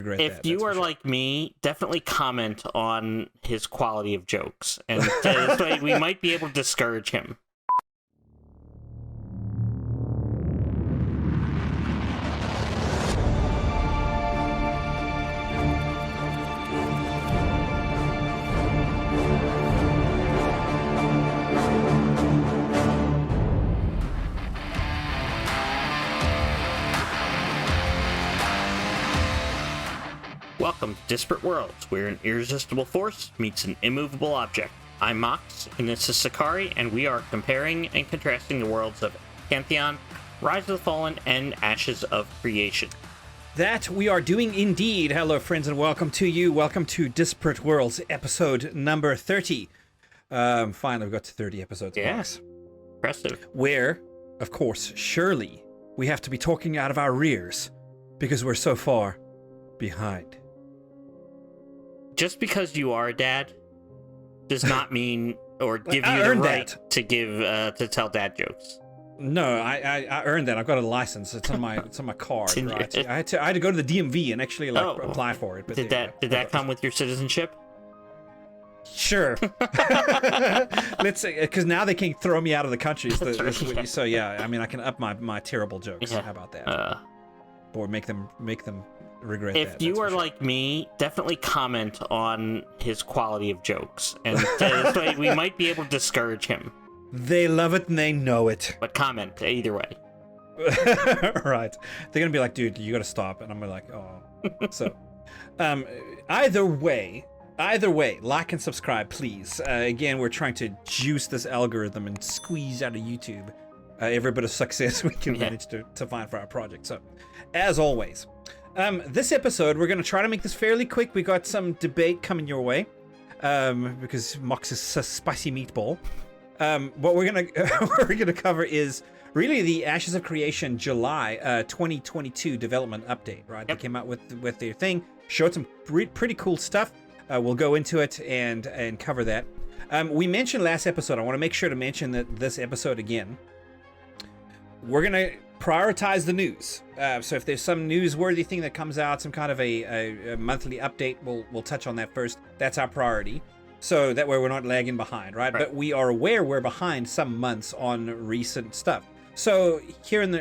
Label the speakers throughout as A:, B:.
A: regret that.
B: If you are like me, definitely comment on his quality of jokes, and this way we might be able to discourage him. Welcome to Disparate Worlds, where an irresistible force meets an immovable object. I'm Mox, and this is Sechari, and we are comparing and contrasting the worlds of Pantheon, Rise of the Fallen, and Ashes of Creation.
A: That we are doing indeed. Hello, friends, and welcome to you. Welcome to Disparate Worlds, episode number 30. Finally, we got to 30 episodes.
B: Yes, impressive.
A: Where, of course, surely, we have to be talking out of our rears, because we're so far behind.
B: Just because you are a dad does not mean or give you the right to tell dad jokes.
A: No, I earned that. I've got a license. It's on my card. Right? I had to go to the DMV and actually apply for it. But
B: did that come with your citizenship?
A: Sure. Let's say, because now they can throw me out of the country. So yeah, I mean I can up my terrible jokes. Yeah. How about that? Or make them regret that.
B: If you are like me, definitely comment on his quality of jokes, and this way we might be able to discourage him.
A: They love it and they know it.
B: But comment either way.
A: Right. They're gonna be like, dude, you gotta stop, and I'm gonna like, oh. So, either way, like and subscribe, please. Again, we're trying to juice this algorithm and squeeze out of YouTube every bit of success we can manage to find for our project. So, as always, this episode, we're going to try to make this fairly quick. We got some debate coming your way, because Mox is a spicy meatball. What we're gonna cover is really the Ashes of Creation July 2022 development update. Right, They came out with their thing, showed some pretty cool stuff. We'll go into it and cover that. We mentioned last episode. I want to make sure to mention that this episode again. We're gonna prioritize the news. So if there's some newsworthy thing that comes out, some kind of a monthly update, we'll touch on that first. That's our priority. So that way we're not lagging behind, right? But we are aware we're behind some months on recent stuff. So here in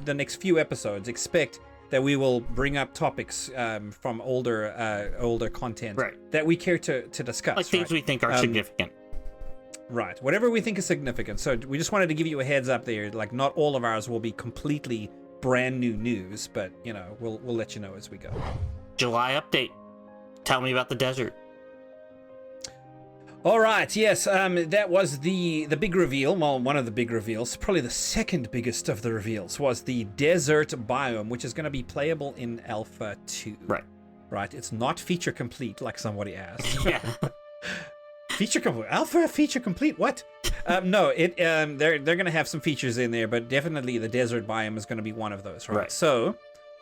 A: the next few episodes, expect that we will bring up topics from older content that we care to discuss.
B: Like things we think are significant.
A: Right. Whatever we think is significant. So we just wanted to give you a heads up there. Like, not all of ours will be completely brand new news, but, you know, we'll let you know as we go.
B: July update. Tell me about the desert.
A: All right. Yes. That was the big reveal. Well, one of the big reveals. Probably the second biggest of the reveals was the desert biome, which is going to be playable in Alpha 2. Right. It's not feature complete, like somebody asked.
B: Yeah.
A: Feature complete. Alpha feature complete. What? No, they're gonna have some features in there, but definitely the desert biome is gonna be one of those, right? So,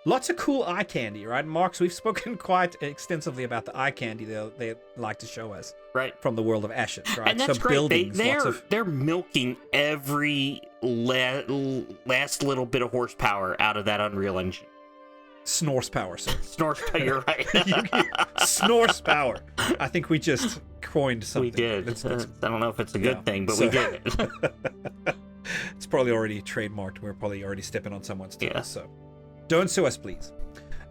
A: lots of cool eye candy, right? Marks, we've spoken quite extensively about the eye candy they like to show us, from the world of Ashes, right?
B: And that's great. They're milking every last little bit of horsepower out of that Unreal Engine.
A: Snorsepower, sir.
B: Snorsepower, you're right.
A: Snorsepower. I think we just coined something.
B: We did. I don't know if it's a good thing, but we did it.
A: It's probably already trademarked. We're probably already stepping on someone's toes, so don't sue us, please.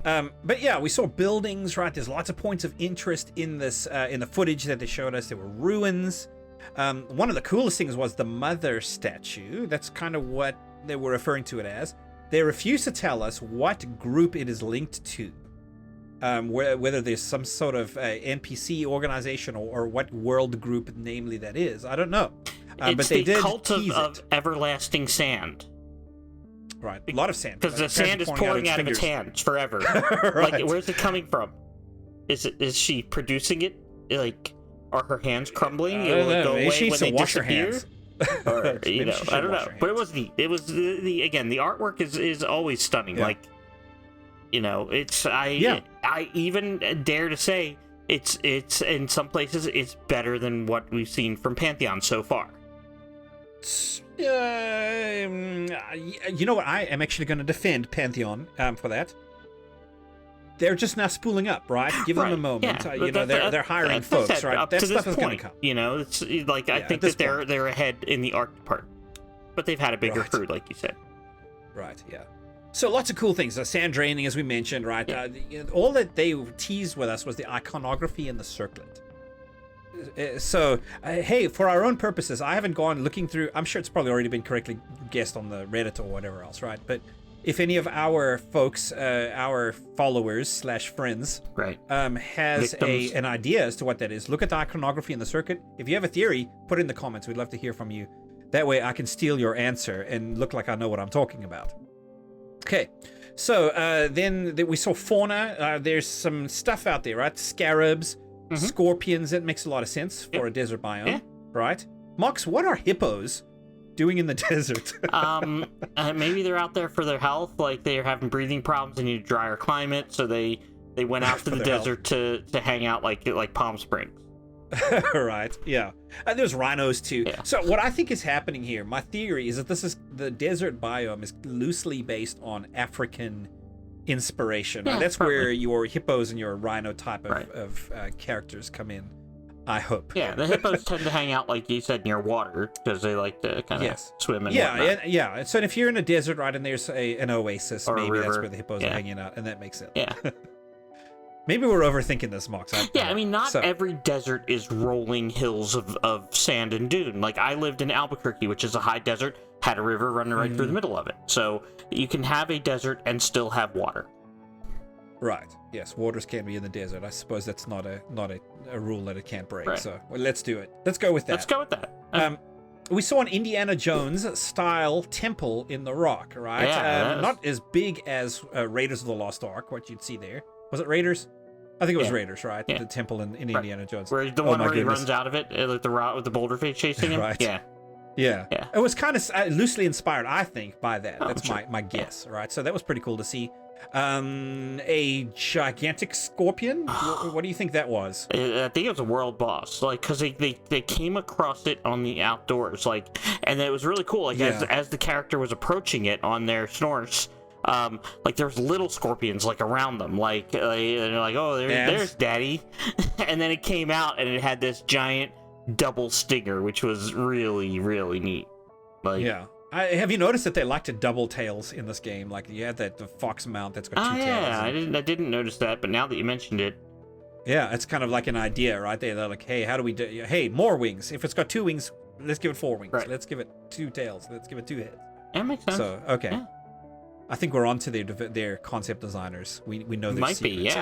A: But yeah, we saw buildings, right? There's lots of points of interest in this, in the footage that they showed us. There were ruins. One of the coolest things was the mother statue. That's kind of what they were referring to it as. They refuse to tell us what group it is linked to, whether there's some sort of NPC organization or what world group, namely, that is. I don't know.
B: It's
A: but they did
B: cult of everlasting sand.
A: Right, a lot of sand.
B: Because the sand is pouring out of its hands forever.
A: Right.
B: Like, where's it coming from? Is she producing it? Like, are her hands crumbling?
A: I don't know. Maybe she needs to wash her hands.
B: Or, you know, I don't know, but it was neat. It was the again, the artwork is always stunning. Like, you know, it's I even dare to say it's in some places it's better than what we've seen from Pantheon so far.
A: You know what? I am actually going to defend Pantheon for that. they're just now spooling up, right? Give them a moment.
B: Yeah.
A: They're hiring folks, right?
B: That stuff is going to come. It's like I think that they're ahead in the art part, but they've had a bigger crew, like you said.
A: Right. Yeah. So lots of cool things. Sand draining, as we mentioned, right? Yeah. All that they teased with us was the iconography and the circlet. So, hey, for our own purposes, I haven't gone looking through. I'm sure it's probably already been correctly guessed on the Reddit or whatever else, right? But if any of our folks, our followers / friends, has an idea as to what that is, look at the iconography and the circuit. If you have a theory, put it in the comments. We'd love to hear from you. That way I can steal your answer and look like I know what I'm talking about. Okay, so then we saw fauna. There's some stuff out there, right? Scarabs, scorpions. That makes a lot of sense for a desert biome, right? Mox, what are hippos doing in the desert?
B: Maybe they're out there for their health, like they're having breathing problems and need a drier climate, so they went out to the desert to hang out like Palm Springs.
A: Right, yeah. There's rhinos too.
B: Yeah.
A: So what I think is happening here, my theory is that the desert biome is loosely based on African inspiration. Right? That's where your hippos and your rhino type of characters come in, I hope.
B: Yeah, the hippos tend to hang out, like you said, near water because they like to kind of swim and whatnot.
A: Yeah. So if you're in a desert, right, and there's an oasis,
B: or
A: maybe that's where the hippos are hanging out, and that makes sense.
B: Yeah.
A: Maybe we're overthinking this, Mox.
B: I mean, not every desert is rolling hills of sand and dune. Like, I lived in Albuquerque, which is a high desert, had a river running right through the middle of it. So you can have a desert and still have water.
A: Right. Yes, waters can be in the desert. I suppose that's not a rule that it can't break.
B: Right.
A: So let's do it. Let's go with that. We saw an Indiana Jones style temple in the rock, right?
B: Yeah,
A: not as big as Raiders of the Lost Ark, what you'd see there. Was it Raiders? I think it was Raiders, right?
B: Yeah.
A: The temple in Indiana Jones.
B: Where the one where he runs out of it, like the route with the boulder face chasing him?
A: Right.
B: Yeah.
A: It was kind of loosely inspired, I think, by that. That's my guess, right? So that was pretty cool to see. A gigantic scorpion? What do you think that was?
B: I think it was a world boss, like, because they came across it on the outdoors, like, and it was really cool. Like, as the character was approaching it on their Snorse, like there's little scorpions like around them, like they're like, oh, there's daddy. And then it came out and it had this giant double stinger, which was really, really neat. Like,
A: have you noticed that they like to double tails in this game? Like, you had the fox mount that's got two tails.
B: I didn't notice that, but now that you mentioned it,
A: it's kind of like an idea, right? They're like, hey, how do we do? Hey, more wings. If it's got 2 wings, let's give it 4 wings.
B: Right.
A: Let's give it 2 tails. Let's give it 2 heads.
B: That makes sense.
A: So okay. I think we're on to their concept designers. We know their secrets.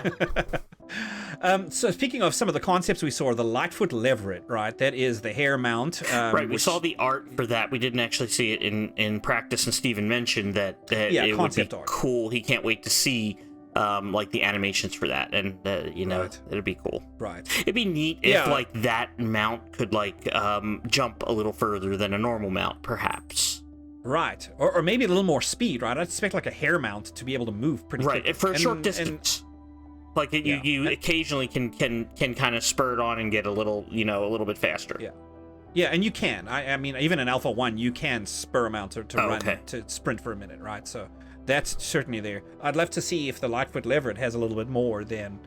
A: So speaking of some of the concepts we saw, the Lightfoot Leveret, right? That is the Hare Mount.
B: We saw the art for that. We didn't actually see it in practice, and Steven mentioned that it would be cool. He can't wait to see like the animations for that, and it'd be cool.
A: Right.
B: It'd be neat if like that mount could like jump a little further than a normal mount, perhaps.
A: Right, or maybe a little more speed, right? I'd expect like a Hare Mount to be able to move pretty quickly.
B: For a short distance. Like you occasionally can kind of spur it on and get a little bit faster.
A: Yeah, and you can. I mean, even in Alpha 1, you can spur a mount to run, to sprint for a minute, right? So that's certainly there. I'd love to see if the Lightfoot Leveret has a little bit more than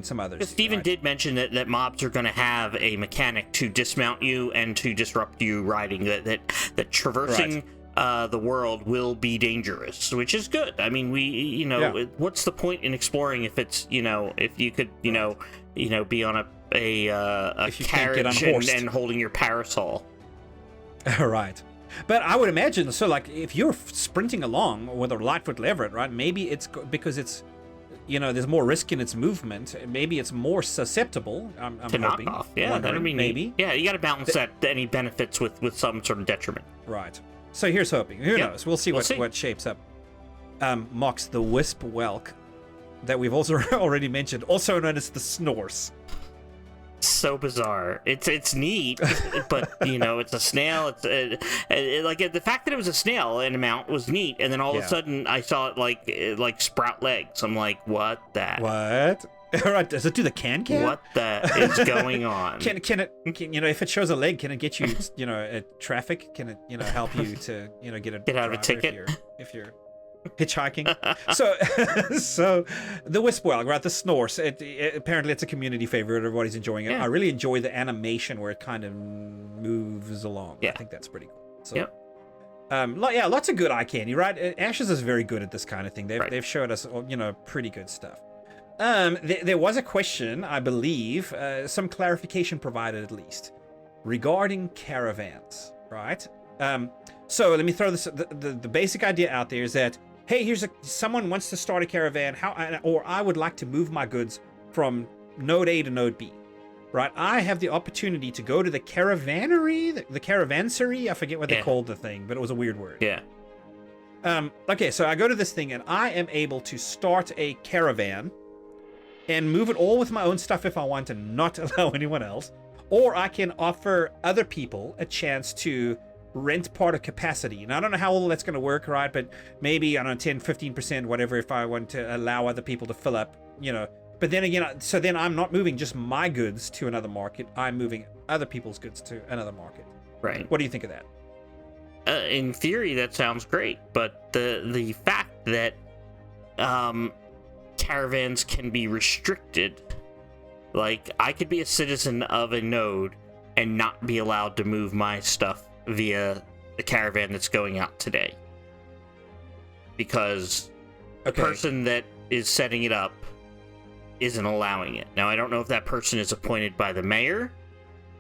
A: some others.
B: Steven did mention that mobs are going to have a mechanic to dismount you and to disrupt you riding, that traversing the world will be dangerous, which is good. I mean, what's the point in exploring if it's, if you could, be on a carriage and holding your parasol.
A: Right. But I would imagine, so like if you're sprinting along with a Lightfoot Leveret, right, maybe it's because it's, there's more risk in its movement. Maybe it's more susceptible, I'm
B: to
A: hoping.
B: Knock off. Yeah, that'd be
A: maybe.
B: Yeah, you got to balance any benefits with some sort of detriment.
A: Right. So here's hoping. Who knows? We'll see what shapes up. Mox, the Wisp Whelk that we've also already mentioned, also known as the Snorse.
B: So bizarre. It's neat, but it's a snail. It's like the fact that it was a snail in a mount was neat, and then all of a sudden I saw it like sprout legs. I'm like, what?
A: All right, does it do the can?
B: What the is going on?
A: Can it if it shows a leg, can it get you traffic? Can it help you to get out of a
B: ticket
A: if you're hitchhiking. So the Wisp-Welg, right? The Snorse. Apparently it's a community favorite. Everybody's enjoying it. Yeah. I really enjoy the animation where it kind of moves along. Yeah. I think that's pretty cool. So, lots of good eye candy, right? Ashes is very good at this kind of thing. They've showed us, pretty good stuff. There was a question, I believe, some clarification provided at least, regarding caravans, right? So let me throw this. The basic idea out there is that, hey, someone wants to start a caravan, or I would like to move my goods from node A to node B, right? I have the opportunity to go to the caravansery, the caravansary. I forget what they called the thing, but it was a weird word.
B: Yeah.
A: Okay, so I go to this thing and I am able to start a caravan and move it all with my own stuff if I want to not allow anyone else. Or I can offer other people a chance to rent part of capacity. And I don't know how all that's going to work, right? But maybe, I don't know, 10, 15%, whatever, if I want to allow other people to fill up, But then again, so then I'm not moving just my goods to another market. I'm moving other people's goods to another market.
B: Right.
A: What do you think of that?
B: In theory, that sounds great. But the fact that caravans can be restricted, like I could be a citizen of a node and not be allowed to move my stuff via the caravan that's going out today because the person that is setting it up isn't allowing it. Now, I don't know if that person is appointed by the mayor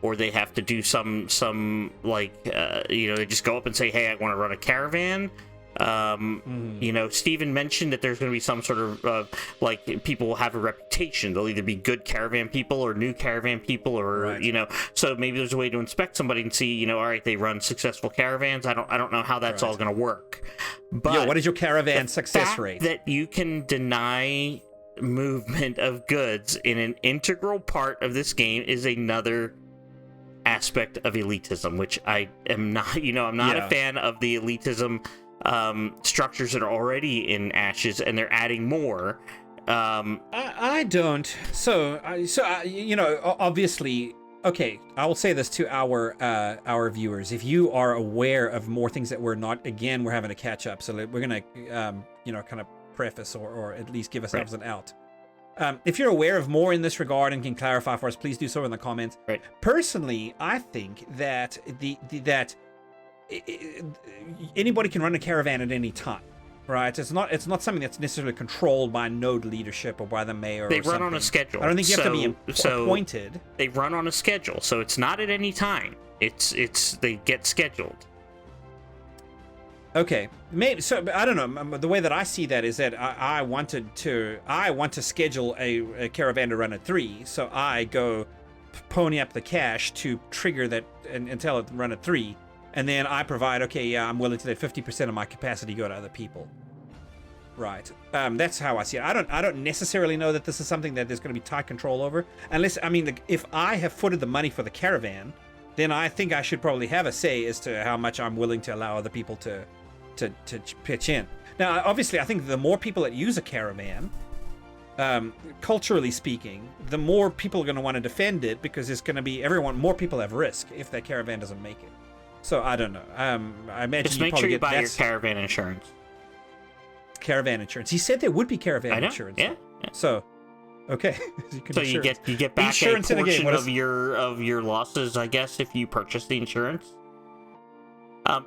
B: or they have to do some they just go up and say, hey, I want to run a caravan. Steven mentioned that there's going to be some sort of people will have a reputation. They'll either be good caravan people or new caravan people, or right. So maybe there's a way to inspect somebody and see, all right, they run successful caravans. I don't know how that's all going to work. But
A: what is your caravan success rate?
B: That you can deny movement of goods in an integral part of this game is another aspect of elitism, which I am not. I'm not a fan of the elitism structures that are already in Ashes, and they're adding more.
A: I don't. Obviously, okay. I will say this to our viewers: if you are aware of more things that we're not, again, we're having to catch up. So we're gonna, kind of preface or at least give ourselves an out. If you're aware of more in this regard and can clarify for us, please do so in the comments.
B: Right.
A: Personally, I think that anybody can run a caravan at any time, right? It's not something that's necessarily controlled by node leadership or by the mayor.
B: They run on a schedule.
A: I don't think you have to be appointed.
B: They run on a schedule, so it's not at any time. It's they get scheduled.
A: Okay, maybe so. I don't know. The way that I see that is that I want to schedule a caravan to run at 3, so I go pony up the cash to trigger that and tell it to run at 3. And then I provide, I'm willing to let 50% of my capacity go to other people. Right. That's how I see it. I don't necessarily know that this is something that there's going to be tight control over. Unless, if I have footed the money for the caravan, then I think I should probably have a say as to how much I'm willing to allow other people to pitch in. Now, obviously, I think the more people that use a caravan, culturally speaking, the more people are going to want to defend it because there's going to be more people have risk if that caravan doesn't make it. So I don't know. I imagine
B: just make sure you buy your caravan insurance.
A: Caravan insurance. He said there would be caravan insurance.
B: Yeah.
A: So, okay.
B: You get back insurance a portion of your losses, I guess, if you purchase the insurance.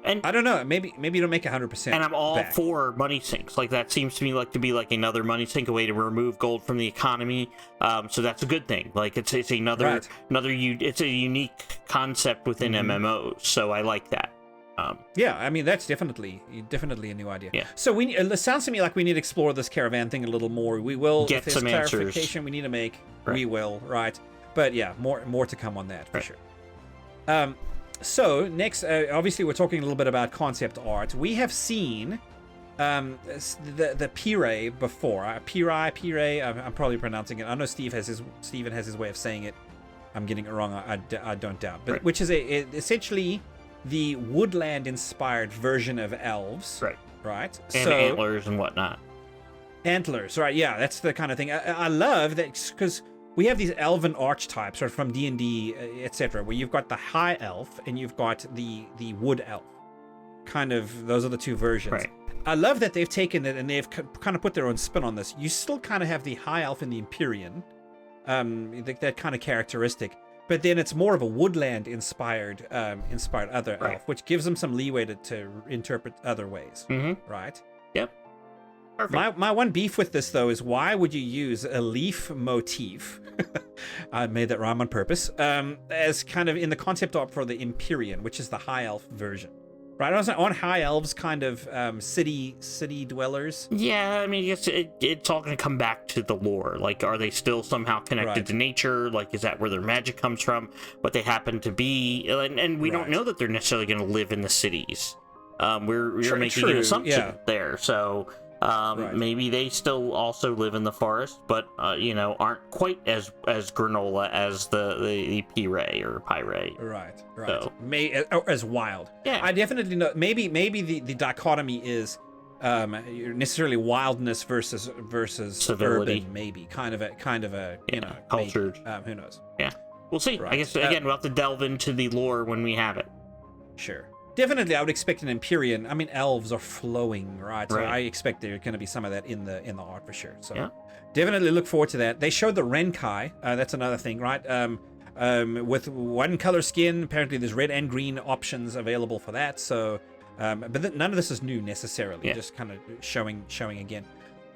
B: And
A: I don't know. Maybe you don't make 100%.
B: And I'm all
A: back.
B: for money sinks. Like that seems to me like to be like another money sink, a way to remove gold from the economy. So that's a good thing. Like it's another it's a unique concept within MMOs. So I like that.
A: That's definitely a new idea.
B: Yeah.
A: So it sounds to me like we need to explore this caravan thing a little more. We will
B: get some
A: clarification we need to make. Right. We will, right? But yeah, more to come on that for sure. So next, obviously, we're talking a little bit about concept art. We have seen the Py'Rai before. Py'Rai. I'm probably pronouncing it. I know Steven has his way of saying it. I'm getting it wrong. I don't doubt. But which is essentially the woodland-inspired version of elves. Right.
B: And antlers and whatnot.
A: Antlers, right? Yeah, that's the kind of thing. I love that because we have these elven archetypes, right, from D&D, etc., where you've got the high elf and you've got the wood elf. Kind of, those are the two versions.
B: Right.
A: I love that they've taken it and they've kind of put their own spin on this. You still kind of have the high elf and the Empyrean, that kind of characteristic, but then it's more of a woodland inspired other elf, which gives them some leeway to interpret other ways, right?
B: Yep. Perfect.
A: My one beef with this, though, is why would you use a leaf motif? I made that rhyme on purpose, as kind of in the concept art for the Empyrean, which is the high elf version. Right, on high elves, kind of city dwellers.
B: Yeah, I mean, it's all going to come back to the lore. Like, are they still somehow connected to nature? Like, is that where their magic comes from? What they happen to be? And we don't know that they're necessarily going to live in the cities. We're making an assumption there. So maybe they still also live in the forest, but aren't quite as granola as the Py'Rai or Py'Rai.
A: Right.
B: So,
A: as wild.
B: Yeah,
A: I definitely know. Maybe the dichotomy is necessarily wildness versus
B: civility.
A: Urban. Maybe kind of a
B: cultured.
A: Maybe. Who knows?
B: Yeah, we'll see. Right. I guess again we'll have to delve into the lore when we have it.
A: Sure. Definitely, I would expect an Empyrean. I mean, elves are flowing, right? So I expect there's going to be some of that in the art for sure. So definitely look forward to that. They showed the Ren'Kai. That's another thing, right? With one color skin, apparently there's red and green options available for that. So, but none of this is new necessarily. Just kind of showing again.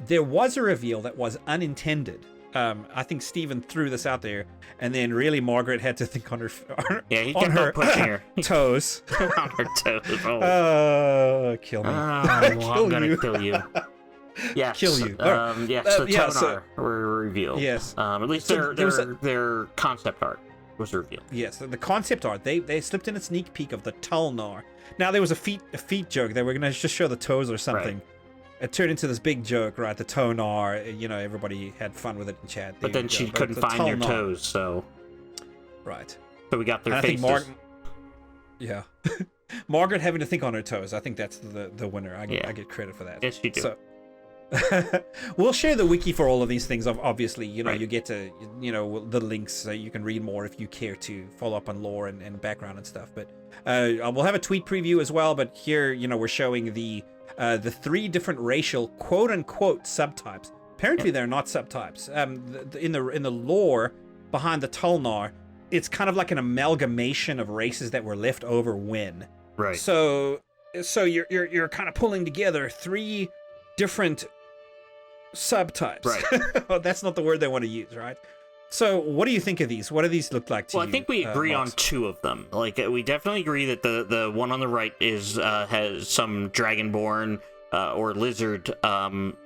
A: There was a reveal that was unintended. I think Steven threw this out there, and then really Margaret had to think on her toes.
B: On her toes.
A: Kill me.
B: I'm gonna kill you. Yes.
A: Kill you.
B: Yes, the Tulnar were revealed.
A: Yes.
B: At least their concept art was revealed.
A: Yes, the concept art. They slipped in a sneak peek of the Tulnar. Now there was a feet joke. They were gonna just show the toes or something. Right. It turned into this big joke, right? The Tulnar, everybody had fun with it in chat.
B: But then she couldn't find their toes, so...
A: Right.
B: So we got their faces.
A: I think Margaret having to think on her toes. I think that's the winner. I get credit for that.
B: Yes, you do.
A: So, we'll share the wiki for all of these things. Obviously, you get to, the links so you can read more if you care to follow up on lore and background and stuff. But we'll have a tweet preview as well. But here, we're showing the 3 different racial quote-unquote subtypes. Apparently they're not subtypes. In the lore behind the Tulnar, it's kind of like an amalgamation of races that were left over when.
B: Right.
A: So you're kind of pulling together 3 different subtypes.
B: Right.
A: Oh, that's not the word they want to use, right? So what do you think of these? What do these look like to you?
B: Well, I think we agree on 2 of them. Like, we definitely agree that the one on the right has some dragonborn or lizard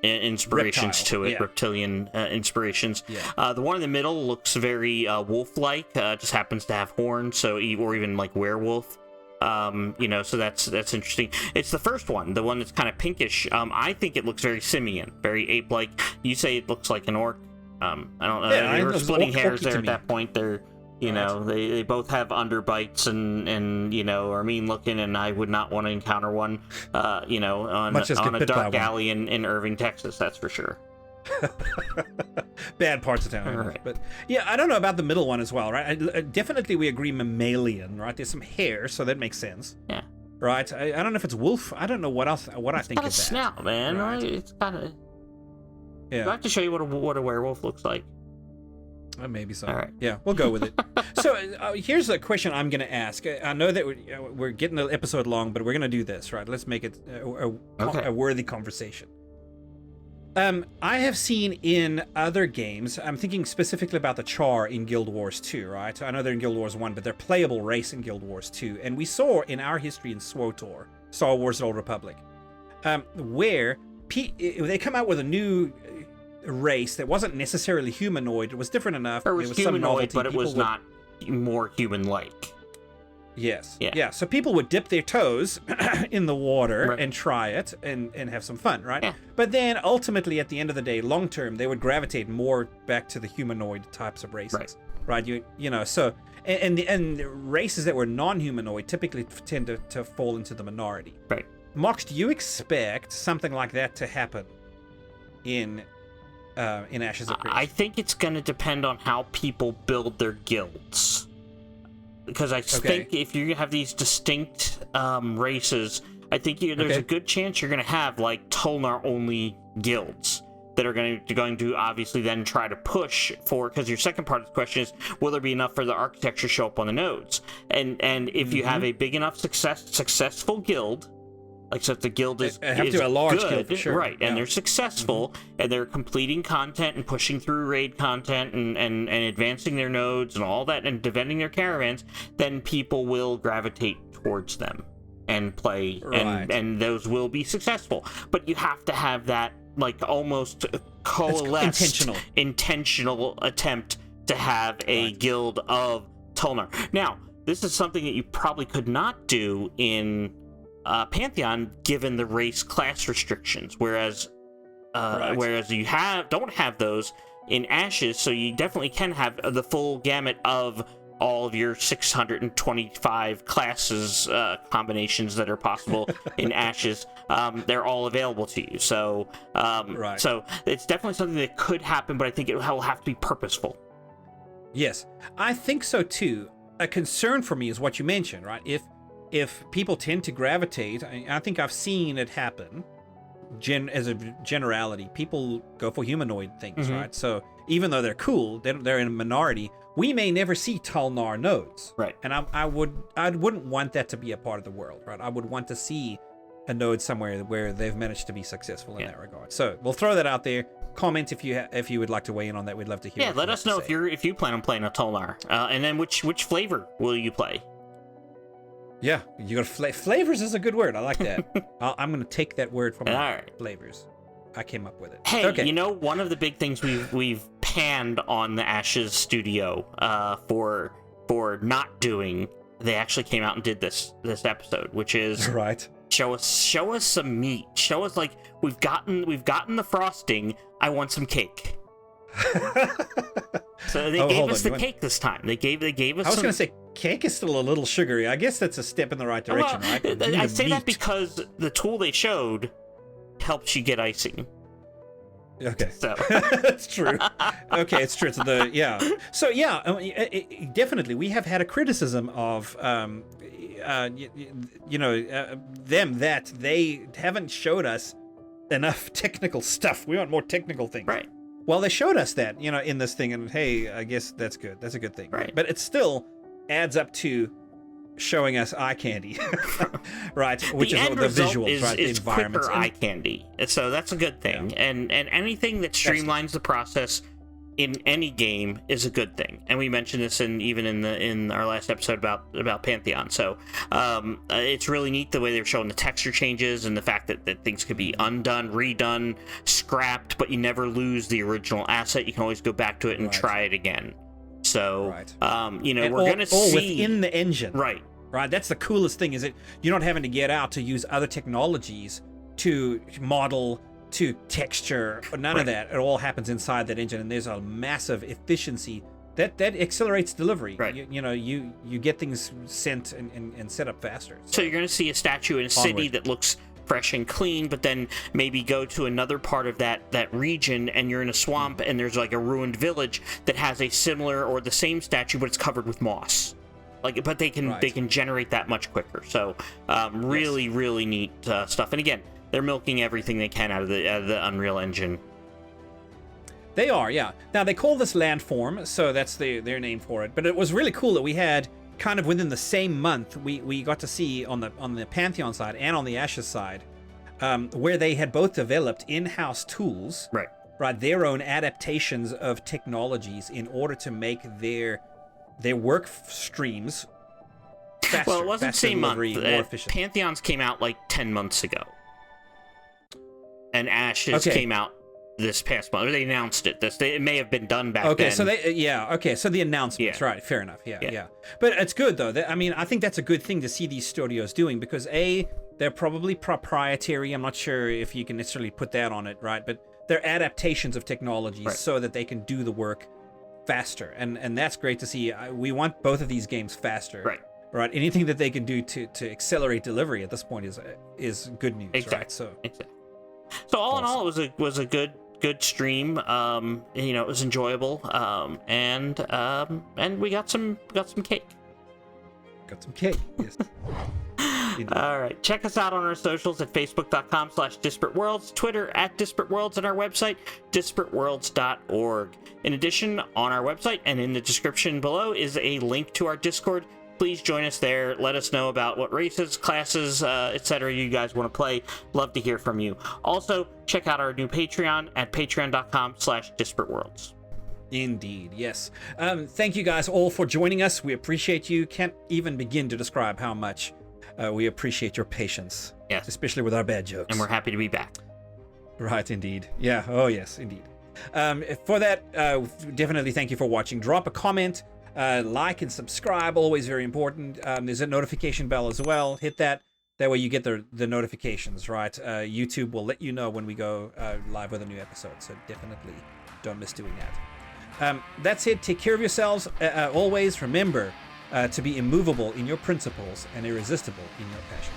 B: inspirations to it, reptilian inspirations. Yeah. The one in the middle looks very wolf-like, just happens to have horns, or even like werewolf. So that's interesting. It's the first one, the one that's kind of pinkish. I think it looks very simian, very ape-like. You say it looks like an orc. I don't know. They were splitting hairs there at that point. They're, they both have underbites and are mean looking, and I would not want to encounter one, on a dark alley in Irving, Texas. That's for sure.
A: Bad parts of town, right. But I don't know about the middle one as well, right? Definitely we agree mammalian, right? There's some hair, so that makes sense.
B: Yeah.
A: Right. I don't know if it's wolf. I don't know what else. What I think
B: of that. It's got a snout, man. Right? It's got a. Yeah. I have to show you what a werewolf looks like.
A: Maybe so.
B: All right.
A: Yeah, we'll go with it. So here's a question I'm going to ask. I know that we're getting the episode long, but we're going to do this, right? Let's make it a worthy conversation. I have seen in other games, I'm thinking specifically about the Char in Guild Wars 2, right? I know they're in Guild Wars 1, but they're playable race in Guild Wars 2. And we saw in our history in SWTOR, Star Wars: The Old Republic, where they come out with a new race that wasn't necessarily humanoid. It was different enough.
B: It was humanoid, but it was not more human-like.
A: Yes. Yeah. So people would dip their toes in the water and try it and have some fun, right?
B: Yeah.
A: But then ultimately, at the end of the day, long term, they would gravitate more back to the humanoid types of races, right? So and races that were non-humanoid typically tend to fall into the minority.
B: Right.
A: Mox, do you expect something like that to happen in Ashes of Grace?
B: I think it's going to depend on how people build their guilds. Because I think if you have these distinct races, I think there's a good chance you're going to have like Tulnar only guilds that are going to obviously then try to push for, because your second part of the question is, will there be enough for the architecture to show up on the nodes? And if you have a big enough successful guild, like, so if the guild is
A: a large
B: good,
A: guild, for sure.
B: Right, and they're successful, and they're completing content and pushing through raid content and advancing their nodes and all that and defending their caravans, then people will gravitate towards them and play, and those will be successful. But you have to have that, like, almost coalesced intentional attempt to have a guild of Tulnar. Now, this is something that you probably could not do in Pantheon, given the race class restrictions, whereas you don't have those in Ashes, so you definitely can have the full gamut of all of your 625 classes combinations that are possible in Ashes. They're all available to you, so so it's definitely something that could happen, but I think it will have to be purposeful.
A: Yes, I think so too. A concern for me is what you mentioned, right? If people tend to gravitate, I think I've seen it happen. As a generality, people go for humanoid things, right? So even though they're cool, they're in a minority. We may never see Tulnar nodes,
B: right?
A: And I wouldn't want that to be a part of the world, right? I would want to see a node somewhere where they've managed to be successful in that regard. So we'll throw that out there. Comment if you would like to weigh in on that. We'd love to hear.
B: Yeah, let us know if you plan on playing a Tulnar, and then which flavor will you play?
A: Yeah, you got flavors is a good word. I like that. I'm going to take that word from flavors. I came up with it.
B: Hey, you know, one of the big things we've panned on the Ashes studio for not doing, they actually came out and did this episode, which is show us some meat. Show us, like, we've gotten the frosting. I want some cake. So they gave us the cake this time. They gave us.
A: I was going to say cake is still a little sugary. I guess that's a step in the right direction, right?
B: I say that because the tool they showed helps you get icing.
A: Okay,
B: so
A: that's true. Okay, it's true. So definitely, we have had a criticism of them that they haven't showed us enough technical stuff. We want more technical things,
B: right?
A: Well, they showed us that, in this thing, and hey, I guess that's good. That's a good thing,
B: right?
A: But it still adds up to showing us eye candy, right? Which is the visuals, right?
B: Is
A: the environments,
B: quicker eye candy. So that's a good thing. Yeah. And anything that streamlines the process in any game is a good thing. And we mentioned this in our last episode about Pantheon. So it's really neat the way they're showing the texture changes and the fact that things could be undone, redone, scrapped, but you never lose the original asset. You can always go back to it and try it again. So, we're going to see
A: within the engine,
B: right?
A: That's the coolest thing, is that you're not having to get out to use other technologies to model, to texture, none of that. It all happens inside that engine, and there's a massive efficiency that accelerates delivery.
B: Right.
A: You get things sent and set up faster.
B: So you're going to see a statue in a city that looks fresh and clean, but then maybe go to another part of that region and you're in a swamp and there's like a ruined village that has a similar or the same statue, but it's covered with moss. But they can generate that much quicker. So really neat stuff. And again, they're milking everything they can out of the Unreal Engine.
A: They are, yeah. Now they call this Landform, so that's their name for it. But it was really cool that we had, kind of within the same month, we got to see on the Pantheon side and on the Ashes side, where they had both developed in-house tools, right, their own adaptations of technologies in order to make their work streams faster.
B: Well, it wasn't the same month.
A: More efficient.
B: Pantheons came out like 10 months ago, and Ashes came out this past month. They announced it. It may have been done back then.
A: So so the announcements, right? Fair enough. Yeah. But it's good though. I think that's a good thing to see these studios doing, because they're probably proprietary. I'm not sure if you can necessarily put that on it, right? But they're adaptations of technologies so that they can do the work faster, and that's great to see. We want both of these games faster, right? Anything that they can do to accelerate delivery at this point is good news, right? So
B: all in all, it was a good stream. It was enjoyable, and we got some cake.
A: Got some cake, yes.
B: All right. Check us out on our socials at facebook.com/disparateworlds, Twitter @disparateworlds, and our website, disparateworlds.org. In addition, on our website and in the description below is a link to our Discord. Please join us there. Let us know about what races, classes, etc. you guys want to play. Love to hear from you. Also, check out our new Patreon at patreon.com/disparateworlds.
A: Indeed, yes. Thank you guys all for joining us. We appreciate you. Can't even begin to describe how much we appreciate your patience.
B: Yes.
A: Especially with our bad jokes.
B: And we're happy to be back.
A: Right, indeed. Yeah, oh yes, indeed. For that, definitely thank you for watching. Drop a comment. Like and subscribe, always very important. There's a notification bell as well. Hit that. That way you get the notifications, right? YouTube will let you know when we go live with a new episode. So definitely don't miss doing that. That's it. Take care of yourselves. Always remember to be immovable in your principles and irresistible in your passion.